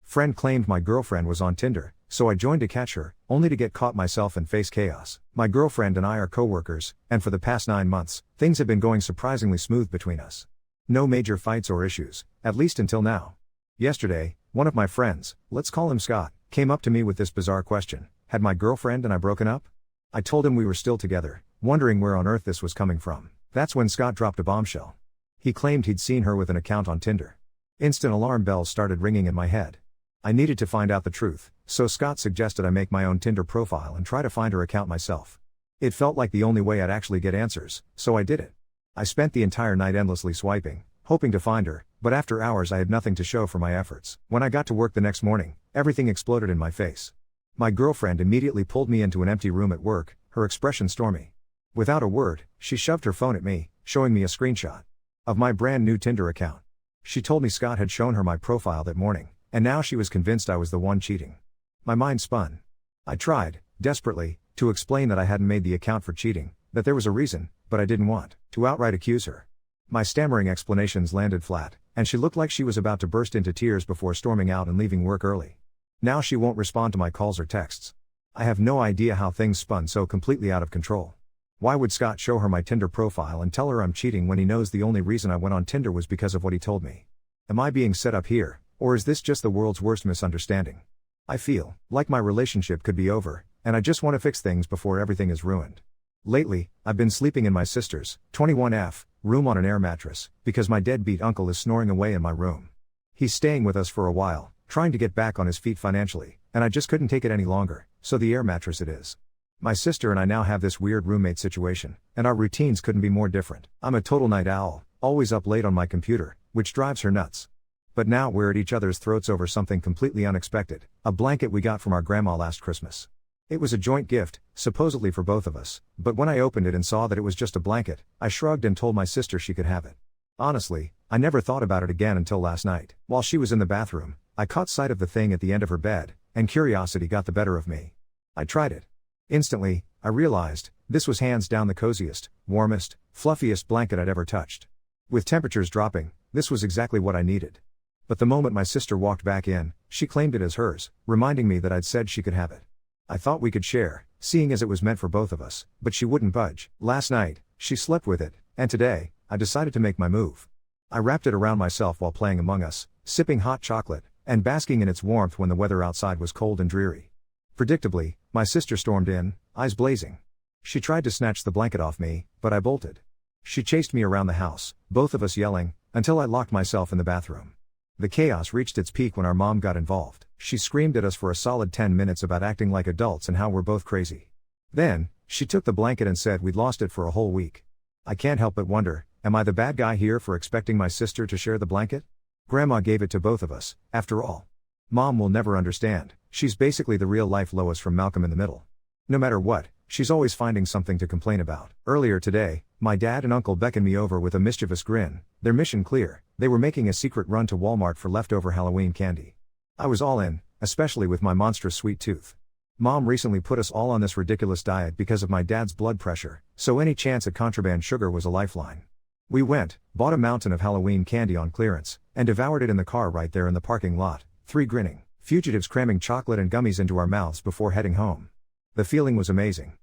Friend claimed my girlfriend was on Tinder, so I joined to catch her, only to get caught myself and face chaos. My girlfriend and I are co-workers, and for the past 9 months, things have been going surprisingly smooth between us. No major fights or issues, at least until now. Yesterday, one of my friends, let's call him Scott, came up to me with this bizarre question: had my girlfriend and I broken up? I told him we were still together, wondering where on earth this was coming from. That's when Scott dropped a bombshell. He claimed he'd seen her with an account on Tinder. Instant alarm bells started ringing in my head. I needed to find out the truth, so Scott suggested I make my own Tinder profile and try to find her account myself. It felt like the only way I'd actually get answers, so I did it. I spent the entire night endlessly swiping, hoping to find her, but after hours I had nothing to show for my efforts. When I got to work the next morning, everything exploded in my face. My girlfriend immediately pulled me into an empty room at work, her expression stormy. Without a word, she shoved her phone at me, showing me a screenshot of my brand new Tinder account. She told me Scott had shown her my profile that morning, and now she was convinced I was the one cheating. My mind spun. I tried, desperately, to explain that I hadn't made the account for cheating, that there was a reason, but I didn't want to outright accuse her. My stammering explanations landed flat, and she looked like she was about to burst into tears before storming out and leaving work early. Now she won't respond to my calls or texts. I have no idea how things spun so completely out of control. Why would Scott show her my Tinder profile and tell her I'm cheating when he knows the only reason I went on Tinder was because of what he told me? Am I being set up here, or is this just the world's worst misunderstanding? I feel like my relationship could be over, and I just want to fix things before everything is ruined. Lately, I've been sleeping in my sister's 21F room on an air mattress, because my deadbeat uncle is snoring away in my room. He's staying with us for a while, trying to get back on his feet financially, and I just couldn't take it any longer, so the air mattress it is. My sister and I now have this weird roommate situation, and our routines couldn't be more different. I'm a total night owl, always up late on my computer, which drives her nuts. But now we're at each other's throats over something completely unexpected: a blanket we got from our grandma last Christmas. It was a joint gift, supposedly for both of us, but when I opened it and saw that it was just a blanket, I shrugged and told my sister she could have it. Honestly, I never thought about it again until last night. While she was in the bathroom, I caught sight of the thing at the end of her bed, and curiosity got the better of me. I tried it. Instantly, I realized, this was hands down the coziest, warmest, fluffiest blanket I'd ever touched. With temperatures dropping, this was exactly what I needed. But the moment my sister walked back in, she claimed it as hers, reminding me that I'd said she could have it. I thought we could share, seeing as it was meant for both of us, but she wouldn't budge. Last night, she slept with it, and today, I decided to make my move. I wrapped it around myself while playing Among Us, sipping hot chocolate, and basking in its warmth when the weather outside was cold and dreary. Predictably, my sister stormed in, eyes blazing. She tried to snatch the blanket off me, but I bolted. She chased me around the house, both of us yelling, until I locked myself in the bathroom. The chaos reached its peak when our mom got involved. She screamed at us for a solid 10 minutes about acting like adults and how we're both crazy. Then, she took the blanket and said we'd lost it for a whole week. I can't help but wonder, am I the bad guy here for expecting my sister to share the blanket? Grandma gave it to both of us, after all. Mom will never understand. She's basically the real-life Lois from Malcolm in the Middle. No matter what, she's always finding something to complain about. Earlier today, my dad and uncle beckoned me over with a mischievous grin, their mission clear. They were making a secret run to Walmart for leftover Halloween candy. I was all in, especially with my monstrous sweet tooth. Mom recently put us all on this ridiculous diet because of my dad's blood pressure, so any chance at contraband sugar was a lifeline. We went, bought a mountain of Halloween candy on clearance, and devoured it in the car right there in the parking lot, 3 grinning fugitives cramming chocolate and gummies into our mouths before heading home. The feeling was amazing.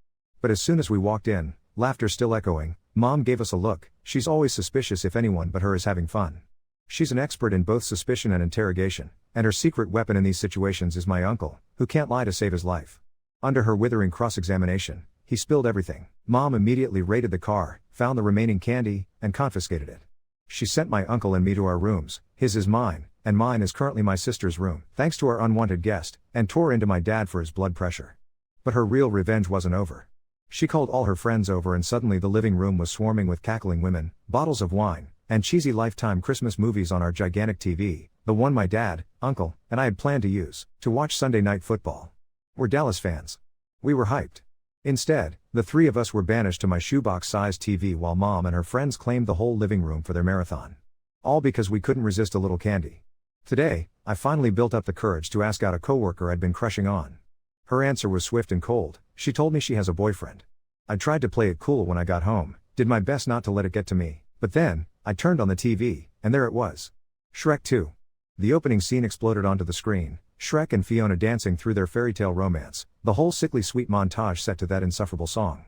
But as soon as we walked in, laughter still echoing, Mom gave us a look. She's always suspicious if anyone but her is having fun. She's an expert in both suspicion and interrogation, and her secret weapon in these situations is my uncle, who can't lie to save his life. Under her withering cross-examination, he spilled everything. Mom immediately raided the car, found the remaining candy, and confiscated it. She sent my uncle and me to our rooms. His is mine, and mine is currently my sister's room, thanks to our unwanted guest, and tore into my dad for his blood pressure. But her real revenge wasn't over. She called all her friends over and suddenly the living room was swarming with cackling women, bottles of wine, and cheesy Lifetime Christmas movies on our gigantic TV, the one my dad, uncle, and I had planned to use to watch Sunday Night Football. We're Dallas fans. We were hyped. Instead, the 3 of us were banished to my shoebox-sized TV while Mom and her friends claimed the whole living room for their marathon. All because we couldn't resist a little candy. Today, I finally built up the courage to ask out a coworker I'd been crushing on. Her answer was swift and cold. She told me she has a boyfriend. I tried to play it cool when I got home, did my best not to let it get to me, but then, I turned on the TV, and there it was. Shrek 2. The opening scene exploded onto the screen, Shrek and Fiona dancing through their fairy tale romance, the whole sickly sweet montage set to that insufferable song.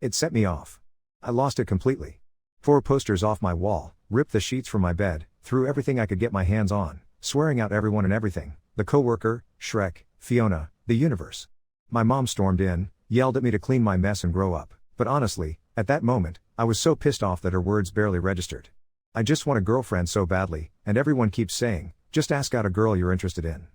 It set me off. I lost it completely. Tore posters off my wall, ripped the sheets from my bed, threw everything I could get my hands on, swearing out everyone and everything, the coworker, Shrek, Fiona, the universe. My mom stormed in, yelled at me to clean my mess and grow up, but honestly, at that moment, I was so pissed off that her words barely registered. I just want a girlfriend so badly, and everyone keeps saying, just ask out a girl you're interested in.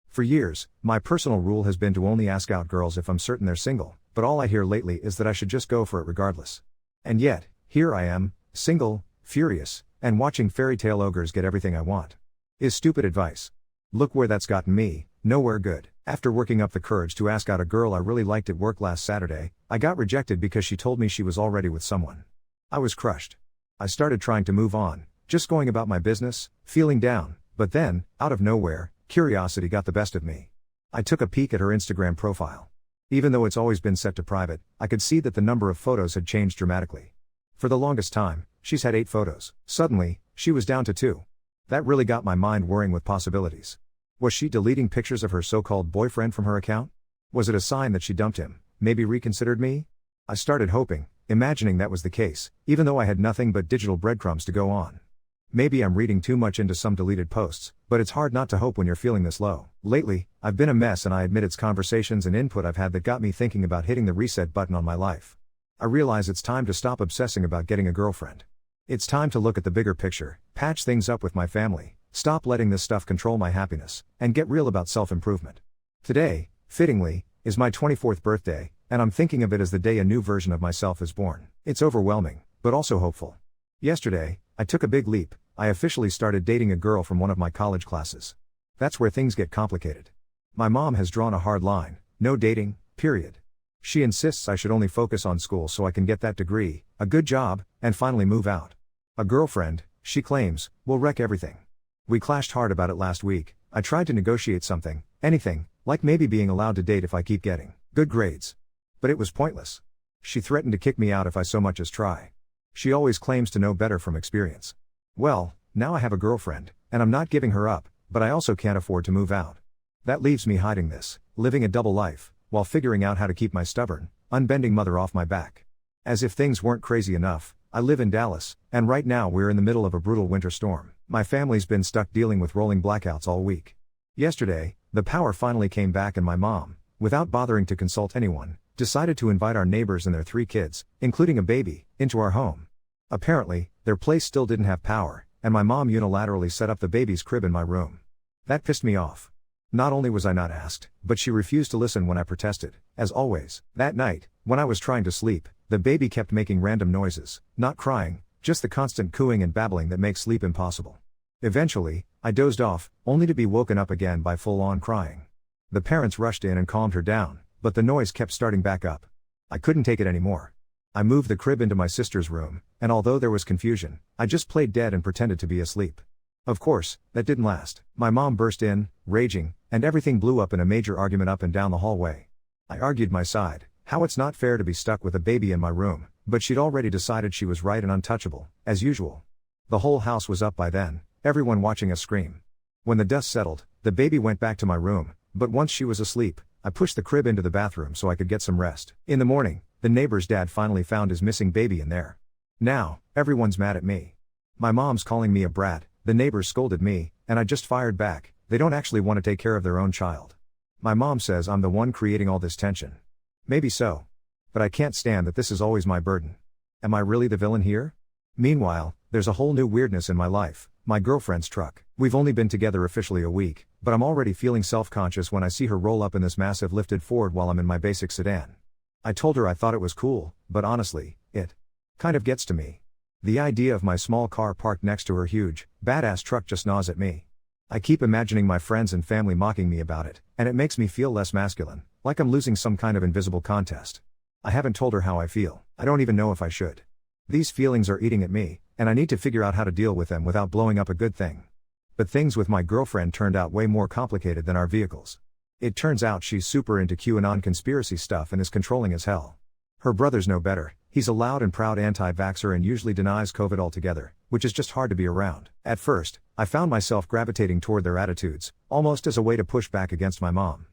For years, my personal rule has been to only ask out girls if I'm certain they're single, but all I hear lately is that I should just go for it regardless. And yet, here I am, single, furious, and watching fairy tale ogres get everything I want. Is stupid advice. Look where that's gotten me, nowhere good. After working up the courage to ask out a girl I really liked at work last Saturday, I got rejected because she told me she was already with someone. I was crushed. I started trying to move on, just going about my business, feeling down, but then, out of nowhere, curiosity got the best of me. I took a peek at her Instagram profile. Even though it's always been set to private, I could see that the number of photos had changed dramatically. For the longest time, she's had 8 photos. Suddenly, she was down to 2. That really got my mind whirring with possibilities. Was she deleting pictures of her so-called boyfriend from her account? Was it a sign that she dumped him, maybe reconsidered me? I started hoping, imagining that was the case, even though I had nothing but digital breadcrumbs to go on. Maybe I'm reading too much into some deleted posts, but it's hard not to hope when you're feeling this low. Lately, I've been a mess, and I admit it's conversations and input I've had that got me thinking about hitting the reset button on my life. I realize it's time to stop obsessing about getting a girlfriend. It's time to look at the bigger picture, patch things up with my family, stop letting this stuff control my happiness, and get real about self-improvement. Today, fittingly, is my 24th birthday, and I'm thinking of it as the day a new version of myself is born. It's overwhelming, but also hopeful. Yesterday, I took a big leap. I officially started dating a girl from one of my college classes. That's where things get complicated. My mom has drawn a hard line, no dating, period. She insists I should only focus on school so I can get that degree, a good job, and finally move out. A girlfriend, she claims, will wreck everything. We clashed hard about it last week. I tried to negotiate something, anything, like maybe being allowed to date if I keep getting good grades. But it was pointless. She threatened to kick me out if I so much as try. She always claims to know better from experience. Well, now I have a girlfriend, and I'm not giving her up, but I also can't afford to move out. That leaves me hiding this, living a double life, while figuring out how to keep my stubborn, unbending mother off my back. As if things weren't crazy enough, I live in Dallas, and right now we're in the middle of a brutal winter storm. My family's been stuck dealing with rolling blackouts all week. Yesterday, the power finally came back, and my mom, without bothering to consult anyone, decided to invite our neighbors and their 3 kids, including a baby, into our home. Apparently, their place still didn't have power, and my mom unilaterally set up the baby's crib in my room. That pissed me off. Not only was I not asked, but she refused to listen when I protested. As always, that night, when I was trying to sleep, the baby kept making random noises, not crying, just the constant cooing and babbling that makes sleep impossible. Eventually, I dozed off, only to be woken up again by full-on crying. The parents rushed in and calmed her down, but the noise kept starting back up. I couldn't take it anymore. I moved the crib into my sister's room, and although there was confusion, I just played dead and pretended to be asleep. Of course, that didn't last. My mom burst in, raging, and everything blew up in a major argument up and down the hallway. I argued my side, how it's not fair to be stuck with a baby in my room, but she'd already decided she was right and untouchable, as usual. The whole house was up by then, everyone watching us scream. When the dust settled, the baby went back to my room, but once she was asleep, I pushed the crib into the bathroom so I could get some rest. In the morning, the neighbor's dad finally found his missing baby in there. Now, everyone's mad at me. My mom's calling me a brat, the neighbors scolded me, and I just fired back. They don't actually want to take care of their own child. My mom says I'm the one creating all this tension. Maybe so. But I can't stand that this is always my burden. Am I really the villain here? Meanwhile, there's a whole new weirdness in my life, my girlfriend's truck. We've only been together officially a week, but I'm already feeling self-conscious when I see her roll up in this massive lifted Ford while I'm in my basic sedan. I told her I thought it was cool, but honestly, it kind of gets to me. The idea of my small car parked next to her huge, badass truck just gnaws at me. I keep imagining my friends and family mocking me about it, and it makes me feel less masculine, like I'm losing some kind of invisible contest. I haven't told her how I feel. I don't even know if I should. These feelings are eating at me, and I need to figure out how to deal with them without blowing up a good thing. But things with my girlfriend turned out way more complicated than our vehicles. It turns out she's super into QAnon conspiracy stuff and is controlling as hell. Her brother's no better. He's a loud and proud anti-vaxxer and usually denies COVID altogether, which is just hard to be around. At first, I found myself gravitating toward their attitudes, almost as a way to push back against my mom.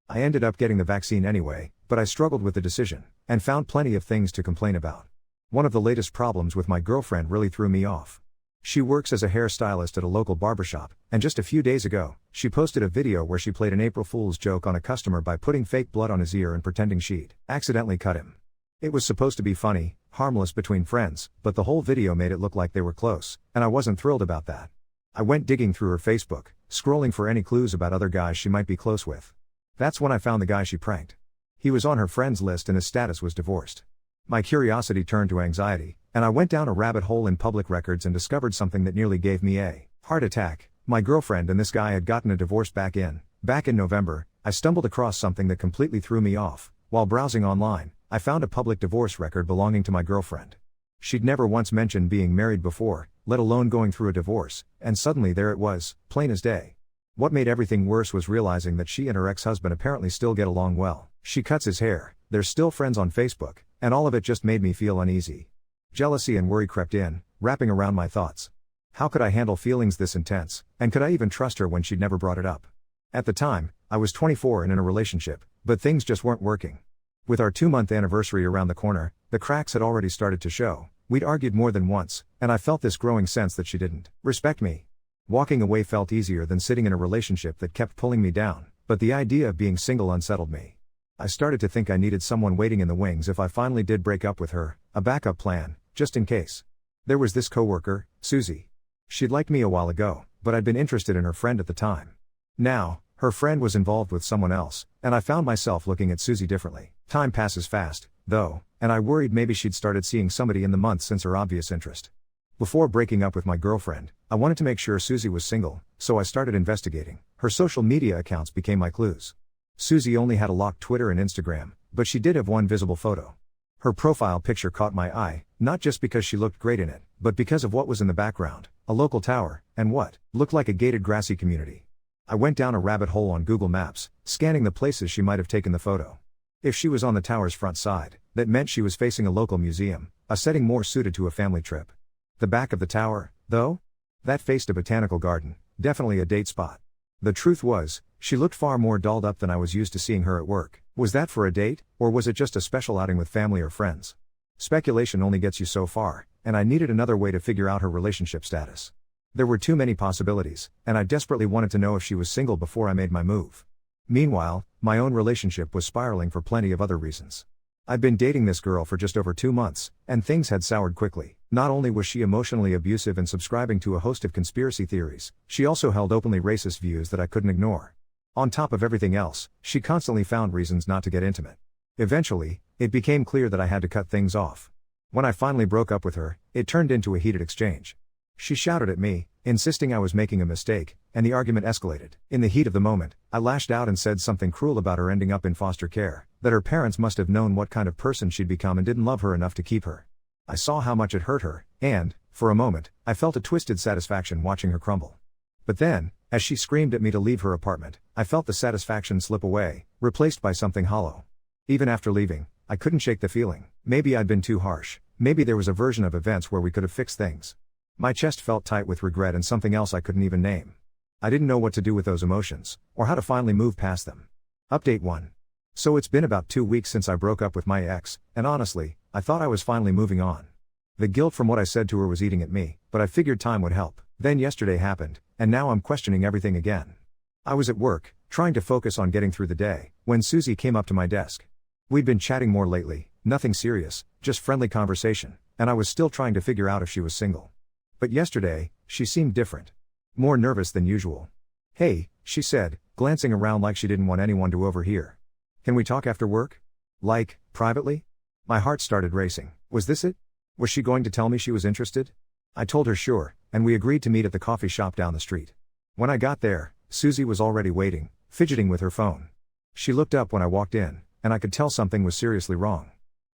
I ended up getting the vaccine anyway, but I struggled with the decision, and found plenty of things to complain about. One of the latest problems with my girlfriend really threw me off. She works as a hairstylist at a local barbershop, and just a few days ago, she posted a video where she played an April Fool's joke on a customer by putting fake blood on his ear and pretending she'd accidentally cut him. It was supposed to be funny, harmless between friends, but the whole video made it look like they were close, and I wasn't thrilled about that. I went digging through her Facebook, scrolling for any clues about other guys she might be close with. That's when I found the guy she pranked. He was on her friends list and his status was divorced. My curiosity turned to anxiety, and I went down a rabbit hole in public records and discovered something that nearly gave me a heart attack. My girlfriend and this guy had gotten a divorce back in November. I stumbled across something that completely threw me off. While browsing online, I found a public divorce record belonging to my girlfriend. She'd never once mentioned being married before, let alone going through a divorce, and suddenly there it was, plain as day. What made everything worse was realizing that she and her ex-husband apparently still get along well. She cuts his hair, they're still friends on Facebook, and all of it just made me feel uneasy. Jealousy and worry crept in, wrapping around my thoughts. How could I handle feelings this intense, and could I even trust her when she'd never brought it up? At the time, I was 24 and in a relationship, but things just weren't working. With our 2-month anniversary around the corner, the cracks had already started to show. We'd argued more than once, and I felt this growing sense that she didn't respect me. Walking away felt easier than sitting in a relationship that kept pulling me down, but the idea of being single unsettled me. I started to think I needed someone waiting in the wings if I finally did break up with her, a backup plan, just in case. There was this coworker, Susie. She'd liked me a while ago, but I'd been interested in her friend at the time. Now, her friend was involved with someone else, and I found myself looking at Susie differently. Time passes fast, though, and I worried maybe she'd started seeing somebody in the months since her obvious interest. Before breaking up with my girlfriend, I wanted to make sure Susie was single, so I started investigating. Her social media accounts became my clues. Susie only had a locked Twitter and Instagram, but she did have one visible photo. Her profile picture caught my eye, not just because she looked great in it, but because of what was in the background, a local tower, and what looked like a gated grassy community. I went down a rabbit hole on Google Maps, scanning the places she might have taken the photo. If she was on the tower's front side, that meant she was facing a local museum, a setting more suited to a family trip. The back of the tower, though? That faced a botanical garden, definitely a date spot. The truth was, she looked far more dolled up than I was used to seeing her at work. Was that for a date, or was it just a special outing with family or friends? Speculation only gets you so far, and I needed another way to figure out her relationship status. There were too many possibilities, and I desperately wanted to know if she was single before I made my move. Meanwhile, my own relationship was spiraling for plenty of other reasons. I'd been dating this girl for just over 2 months, and things had soured quickly. Not only was she emotionally abusive and subscribing to a host of conspiracy theories, she also held openly racist views that I couldn't ignore. On top of everything else, she constantly found reasons not to get intimate. Eventually, it became clear that I had to cut things off. When I finally broke up with her, it turned into a heated exchange. She shouted at me, insisting I was making a mistake, and the argument escalated. In the heat of the moment, I lashed out and said something cruel about her ending up in foster care, that her parents must have known what kind of person she'd become and didn't love her enough to keep her. I saw how much it hurt her, and, for a moment, I felt a twisted satisfaction watching her crumble. But then, as she screamed at me to leave her apartment, I felt the satisfaction slip away, replaced by something hollow. Even after leaving, I couldn't shake the feeling. Maybe I'd been too harsh, maybe there was a version of events where we could have fixed things. My chest felt tight with regret and something else I couldn't even name. I didn't know what to do with those emotions, or how to finally move past them. Update 1. So it's been about 2 weeks since I broke up with my ex, and honestly, I thought I was finally moving on. The guilt from what I said to her was eating at me, but I figured time would help. Then yesterday happened, and now I'm questioning everything again. I was at work, trying to focus on getting through the day, when Susie came up to my desk. We'd been chatting more lately, nothing serious, just friendly conversation, and I was still trying to figure out if she was single. But yesterday, she seemed different. More nervous than usual. "Hey," she said, glancing around like she didn't want anyone to overhear. "Can we talk after work? Like, privately?" My heart started racing. Was this it? Was she going to tell me she was interested? I told her sure, and we agreed to meet at the coffee shop down the street. When I got there, Susie was already waiting, fidgeting with her phone. She looked up when I walked in, and I could tell something was seriously wrong.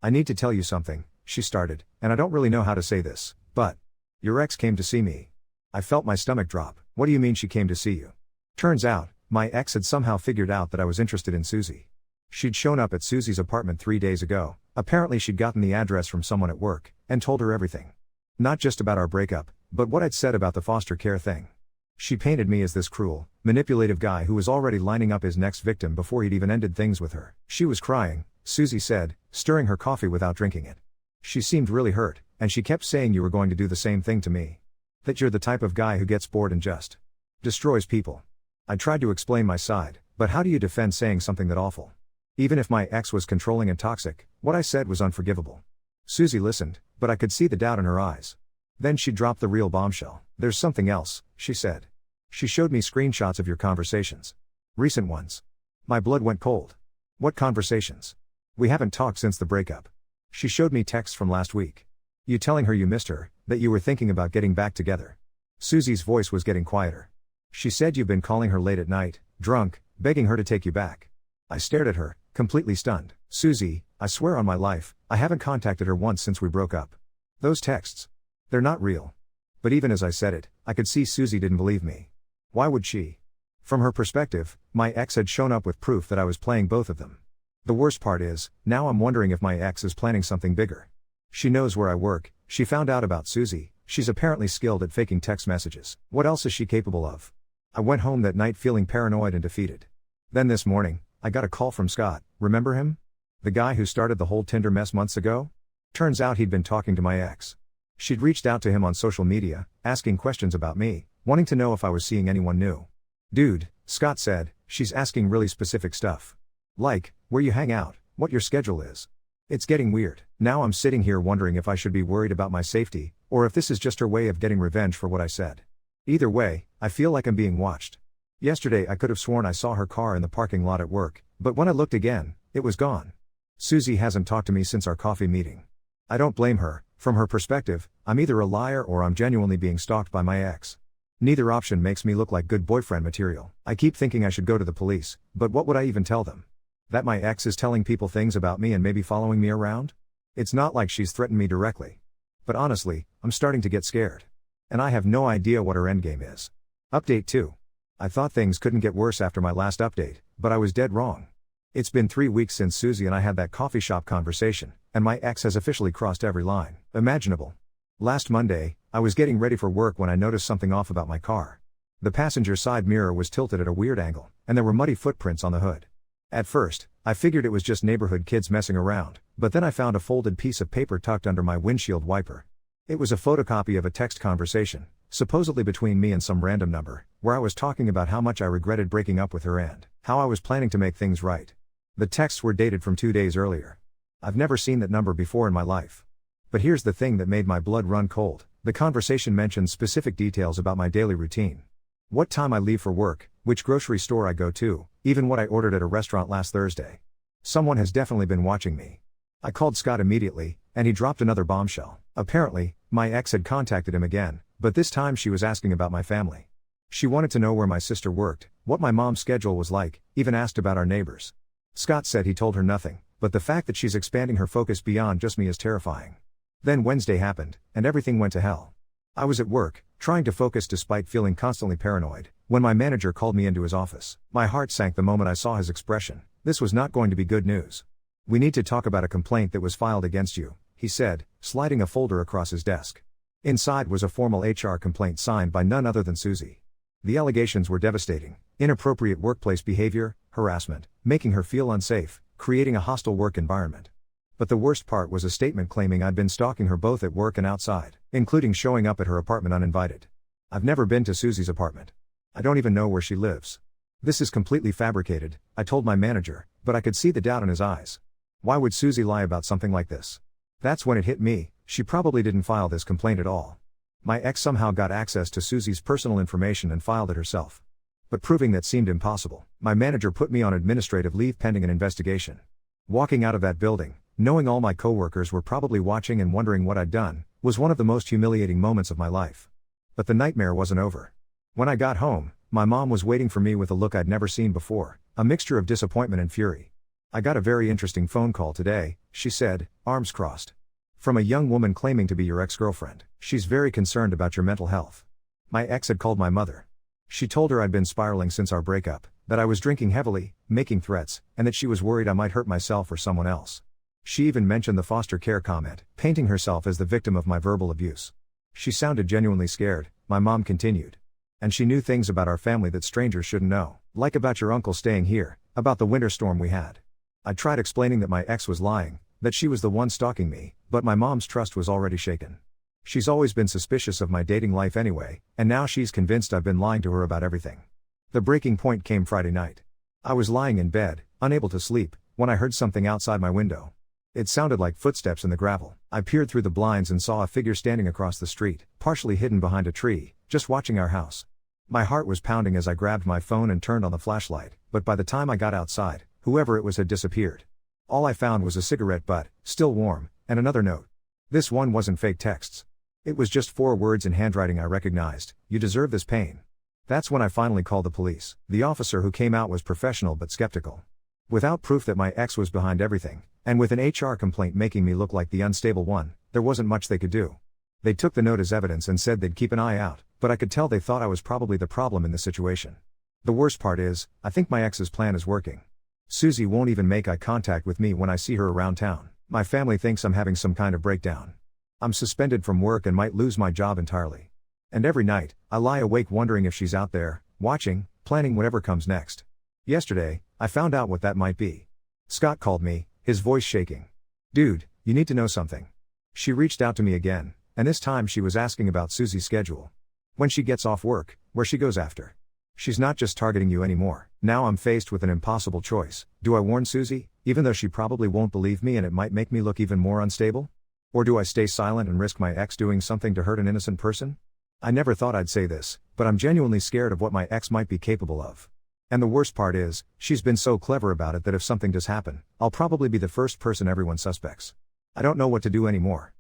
"I need to tell you something," she started, "and I don't really know how to say this, but your ex came to see me." I felt my stomach drop. "What do you mean she came to see you?" Turns out, my ex had somehow figured out that I was interested in Susie. She'd shown up at Susie's apartment 3 days ago. Apparently she'd gotten the address from someone at work, and told her everything. Not just about our breakup, but what I'd said about the foster care thing. She painted me as this cruel, manipulative guy who was already lining up his next victim before he'd even ended things with her. She was crying, Susie said, stirring her coffee without drinking it. She seemed really hurt, and she kept saying you were going to do the same thing to me. That you're the type of guy who gets bored and just destroys people. I tried to explain my side, but how do you defend saying something that awful? Even if my ex was controlling and toxic, what I said was unforgivable. Susie listened, but I could see the doubt in her eyes. Then she dropped the real bombshell. There's something else, she said. She showed me screenshots of your conversations. Recent ones. My blood went cold. What conversations? We haven't talked since the breakup. She showed me texts from last week. You telling her you missed her, that you were thinking about getting back together. Susie's voice was getting quieter. She said you've been calling her late at night, drunk, begging her to take you back. I stared at her, completely stunned. Susie, I swear on my life, I haven't contacted her once since we broke up. Those texts. They're not real. But even as I said it, I could see Susie didn't believe me. Why would she? From her perspective, my ex had shown up with proof that I was playing both of them. The worst part is, now I'm wondering if my ex is planning something bigger. She knows where I work, she found out about Susie, she's apparently skilled at faking text messages. What else is she capable of? I went home that night feeling paranoid and defeated. Then this morning, I got a call from Scott, remember him? The guy who started the whole Tinder mess months ago? Turns out he'd been talking to my ex. She'd reached out to him on social media, asking questions about me, wanting to know if I was seeing anyone new. Dude, Scott said, she's asking really specific stuff. Like, where you hang out, what your schedule is. It's getting weird. Now I'm sitting here wondering if I should be worried about my safety, or if this is just her way of getting revenge for what I said. Either way, I feel like I'm being watched. Yesterday I could have sworn I saw her car in the parking lot at work, but when I looked again, it was gone. Susie hasn't talked to me since our coffee meeting. I don't blame her. From her perspective, I'm either a liar or I'm genuinely being stalked by my ex. Neither option makes me look like good boyfriend material. I keep thinking I should go to the police, but what would I even tell them? That my ex is telling people things about me and maybe following me around? It's not like she's threatened me directly. But honestly, I'm starting to get scared. And I have no idea what her endgame is. Update 2. I thought things couldn't get worse after my last update, but I was dead wrong. It's been 3 weeks since Susie and I had that coffee shop conversation, and my ex has officially crossed every line imaginable. Last Monday, I was getting ready for work when I noticed something off about my car. The passenger side mirror was tilted at a weird angle, and there were muddy footprints on the hood. At first, I figured it was just neighborhood kids messing around, but then I found a folded piece of paper tucked under my windshield wiper. It was a photocopy of a text conversation, supposedly between me and some random number, where I was talking about how much I regretted breaking up with her and how I was planning to make things right. The texts were dated from 2 days earlier. I've never seen that number before in my life. But here's the thing that made my blood run cold. The conversation mentioned specific details about my daily routine. What time I leave for work, which grocery store I go to, even what I ordered at a restaurant last Thursday. Someone has definitely been watching me. I called Scott immediately, and he dropped another bombshell. Apparently, my ex had contacted him again, but this time she was asking about my family. She wanted to know where my sister worked, what my mom's schedule was like, even asked about our neighbors. Scott said he told her nothing, but the fact that she's expanding her focus beyond just me is terrifying. Then Wednesday happened, and everything went to hell. I was at work, trying to focus despite feeling constantly paranoid, when my manager called me into his office. My heart sank the moment I saw his expression. This was not going to be good news. We need to talk about a complaint that was filed against you, he said, sliding a folder across his desk. Inside was a formal HR complaint signed by none other than Susie. The allegations were devastating: inappropriate workplace behavior, harassment, making her feel unsafe, creating a hostile work environment. But the worst part was a statement claiming I'd been stalking her both at work and outside, including showing up at her apartment uninvited. I've never been to Susie's apartment. I don't even know where she lives. This is completely fabricated, I told my manager, but I could see the doubt in his eyes. Why would Susie lie about something like this? That's when it hit me: she probably didn't file this complaint at all. My ex somehow got access to Susie's personal information and filed it herself. But proving that seemed impossible. My manager put me on administrative leave pending an investigation. Walking out of that building, knowing all my coworkers were probably watching and wondering what I'd done, was one of the most humiliating moments of my life. But the nightmare wasn't over. When I got home, my mom was waiting for me with a look I'd never seen before, a mixture of disappointment and fury. I got a very interesting phone call today, she said, arms crossed. From a young woman claiming to be your ex-girlfriend. She's very concerned about your mental health. My ex had called my mother. She told her I'd been spiraling since our breakup, that I was drinking heavily, making threats, and that she was worried I might hurt myself or someone else. She even mentioned the foster care comment, painting herself as the victim of my verbal abuse. She sounded genuinely scared, my mom continued. And she knew things about our family that strangers shouldn't know, like about your uncle staying here, about the winter storm we had. I tried explaining that my ex was lying, that she was the one stalking me, but my mom's trust was already shaken. She's always been suspicious of my dating life anyway, and now she's convinced I've been lying to her about everything. The breaking point came Friday night. I was lying in bed, unable to sleep, when I heard something outside my window. It sounded like footsteps in the gravel. I peered through the blinds and saw a figure standing across the street, partially hidden behind a tree, just watching our house. My heart was pounding as I grabbed my phone and turned on the flashlight, but by the time I got outside, whoever it was had disappeared. All I found was a cigarette butt, still warm, and another note. This one wasn't fake texts. It was just 4 words in handwriting I recognized: "You deserve this pain." That's when I finally called the police. The officer who came out was professional but skeptical. Without proof that my ex was behind everything, and with an HR complaint making me look like the unstable one, there wasn't much they could do. They took the note as evidence and said they'd keep an eye out, but I could tell they thought I was probably the problem in the situation. The worst part is, I think my ex's plan is working. Susie won't even make eye contact with me when I see her around town. My family thinks I'm having some kind of breakdown. I'm suspended from work and might lose my job entirely. And every night, I lie awake wondering if she's out there, watching, planning whatever comes next. Yesterday, I found out what that might be. Scott called me, his voice shaking. "Dude, you need to know something." She reached out to me again, and this time she was asking about Susie's schedule. When she gets off work, where she goes after. She's not just targeting you anymore. Now I'm faced with an impossible choice. Do I warn Susie, even though she probably won't believe me and it might make me look even more unstable? Or do I stay silent and risk my ex doing something to hurt an innocent person? I never thought I'd say this, but I'm genuinely scared of what my ex might be capable of. And the worst part is, she's been so clever about it that if something does happen, I'll probably be the first person everyone suspects. I don't know what to do anymore.